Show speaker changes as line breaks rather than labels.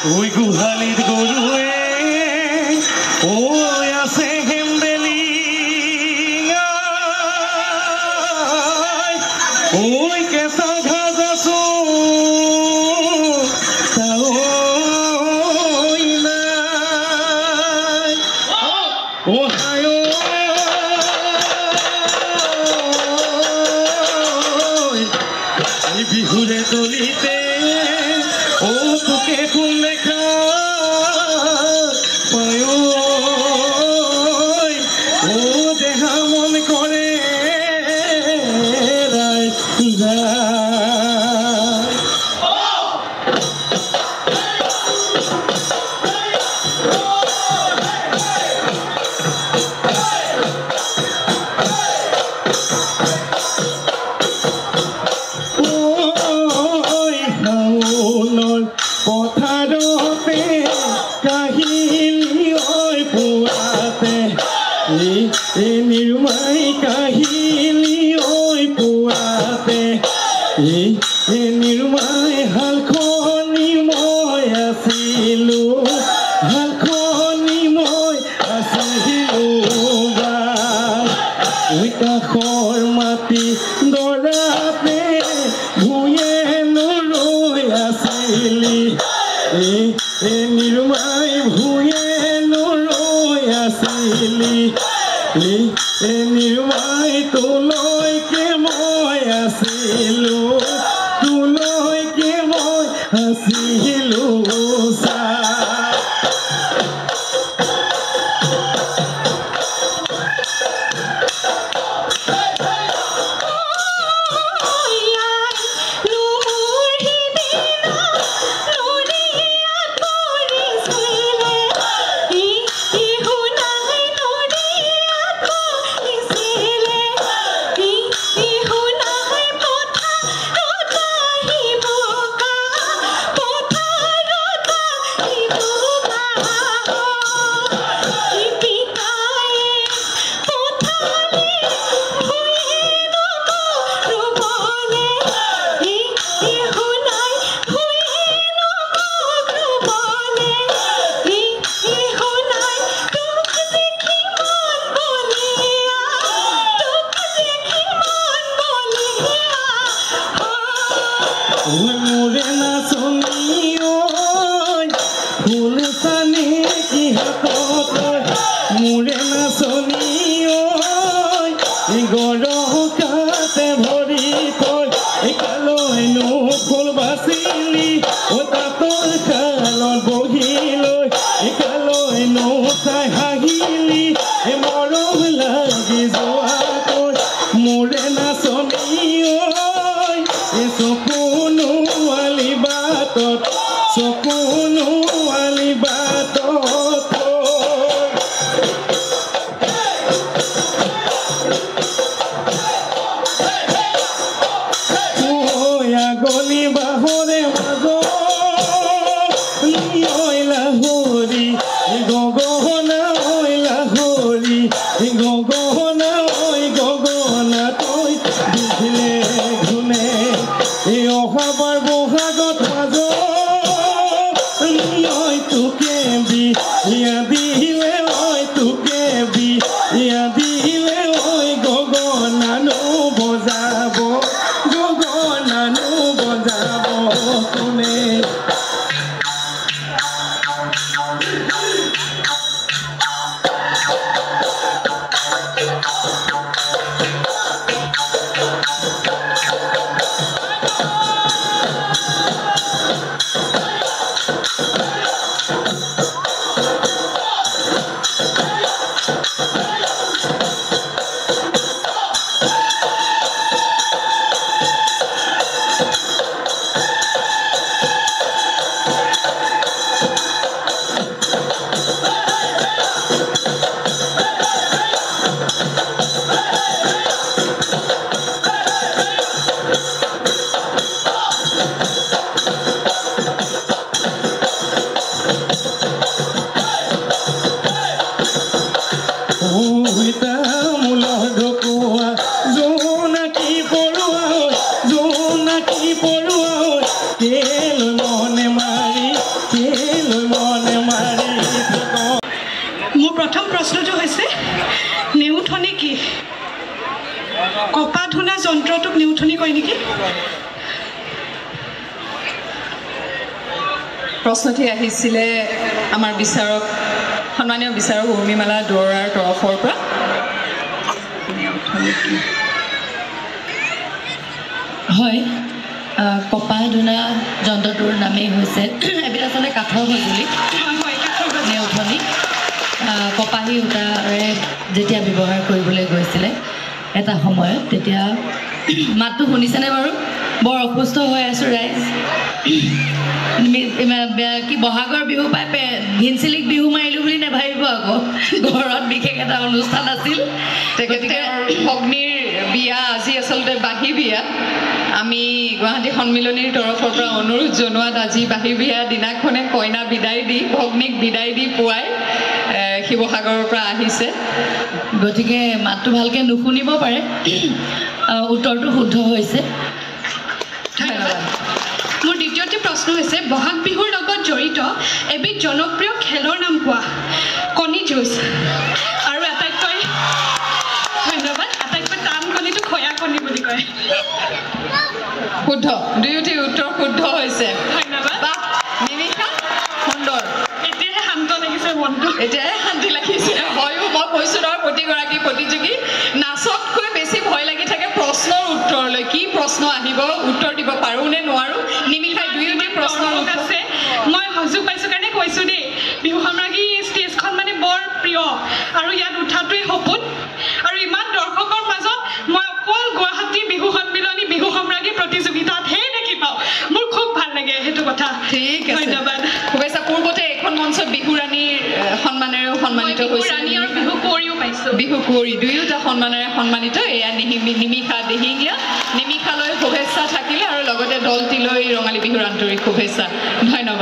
ওই গোহালিত গৰুৱে ঐ আছে হেমবেলি ঐ কেঁচা ঘাজ আছো বিহুৰে তলিতে তোকে কোন দেখা পায় দেহা মন কৰে পথাৰতে কাহিনী ঐ পুৱাতে নিৰ্মাই কাহিনী ঐ পুৱাতে নিৰ্মাই হালখনি মই আছিলোঁ হালখনি মই আছিলোঁ কাষৰ মাটি দৰাতে ভূঞে নৰৈ আছিলি নিৰ্মাই ভূঞে নৰৈ আছিলি নিৰ্মাই তোলৈকে মই আছিলোঁ তোলৈকে মই আছিলোঁ মোৰে নাচনি ফুল চানি কি হাতত মোৰে নাচনি গৰকাতে ভৰি তই কালৈনো ফুল বাচিলি তাঁতৰ শালত বহি লৈ কালৈনো চাই হাঁহিলি মৰম লাগি যোৱাকৈ মোৰে নাচনি চকুনো আলি বাটত চকুনো আলি বাটত আগলি বাহৰে লাহৰি গগনা লাহৰি গগনা গগনা তই বুজিলে ঘুনে অহাবাৰ বহাগত মাজত তোকে বিয়া দিলে তোকে বিয়া দিলে গগনানো বজাব গগনানো বজাব কোনে Quiero
প্ৰথম প্ৰশ্নটো হৈছে নেউঠনি কি কপা ধুনা যন্ত্ৰটোক নেউঠনি কয় নেকি
প্ৰশ্নটি আহিছিলে আমাৰ বিচাৰক সন্মানীয় বিচাৰক উৰ্মিমালা দুৱৰাৰ তৰফৰ পৰা
হয় কপা ধুনা যন্ত্ৰটোৰ নামেই হৈছে এবিধ আচলতে কাঠৰ সঁজুলি নেউঠনি কপাহী সূতাৰে যেতিয়া ব্যৱহাৰ কৰিবলৈ গৈছিলে এটা সময়ত তেতিয়া মাতটো শুনিছেনে বাৰু বৰ অসুস্থ হৈ আছোঁ ৰাইজ কি বহাগৰ বিহু পাই ঘিনচিলিক বিহু মাৰিলোঁ বুলি নাভাবিব আকৌ ঘৰত বিশেষ এটা অনুষ্ঠান আছিল
গতিকে ভগ্নীৰ বিয়া আজি আচলতে বাঁহী বিয়া আমি গুৱাহাটী সন্মিলনীৰ তৰফৰ পৰা অনুৰোধ জনোৱাত আজি বাঁহী বিয়া দিনাখনে কইনা বিদায় দি ভগ্নীক বিদায় দি পুৱাই শিৱসাগৰৰ পৰা আহিছে
গতিকে মাতটো ভালকৈ নুশুনিব পাৰে উত্তৰটো শুদ্ধ হৈছে
ধন্যবাদ মোৰ দ্বিতীয়টি প্ৰশ্ন হৈছে বহাগ বিহুৰ লগত জড়িত এবিধ জনপ্ৰিয় খেলৰ নাম কোৱা কণী যুঁজ আৰু আটাইতকৈ ধন্যবাদ আটাইতকৈ টান কণীটো খয়া কণী বুলি কয়
শুদ্ধ দুয়োটি উত্তৰ শুদ্ধ হৈছে
ধন্যবাদ
বাহ নিমিষা সুন্দৰ
এতিয়াহে শান্ত লাগিছে মনটো
এতিয়াহে শান্তি লাগিছে হয়ো মই কৈছোঁ নহয় প্ৰতিগৰাকী প্ৰতিযোগী নাচতকৈ বেছি ভয় লাগি থাকে প্ৰশ্নৰ উত্তৰলৈ কি প্ৰশ্ন আহিব উত্তৰ দিব পাৰোঁ নে নোৱাৰোঁ নিমিষাই দুয়োটি প্ৰশ্নৰ উত্তৰ
আছে মই সুযোগ পাইছোঁ কাৰণে কৈছোঁ দেই বিহু সম্ৰাজ্ঞী ষ্টেজখন মানে বৰ প্ৰিয় আৰু ইয়াত উঠাটোৱে সপোন আৰু ইমান দৰ্শকৰ মাজত মই অকল গুৱাহাটী বিহু সন্মিলনী বিহু সম্ৰাজ্ঞী প্ৰতিযোগিতাতহে দেখি পাওঁ মোৰ খুব ভাল লাগে সেইটো কথা
ঠিক আছে
ধন্যবাদ
শুভেচ্ছা পূৰ্বতে এখন মঞ্চত বিহু ৰাণীৰ সন্মানেৰেও সন্মানিত হৈছে
ৰাণী আৰু বিহু কুঁৱৰীও পাইছোঁ
বিহু কুঁৱৰী দুয়োটা সন্মানেৰে সন্মানিত এয়া নিমিষা দিহিঙীয়া নিমিষালৈ শুভেচ্ছা থাকিলে আৰু লগতে দলটিলৈ ৰঙালী বিহুৰ আন্তৰিক শুভেচ্ছা ধন্যবাদ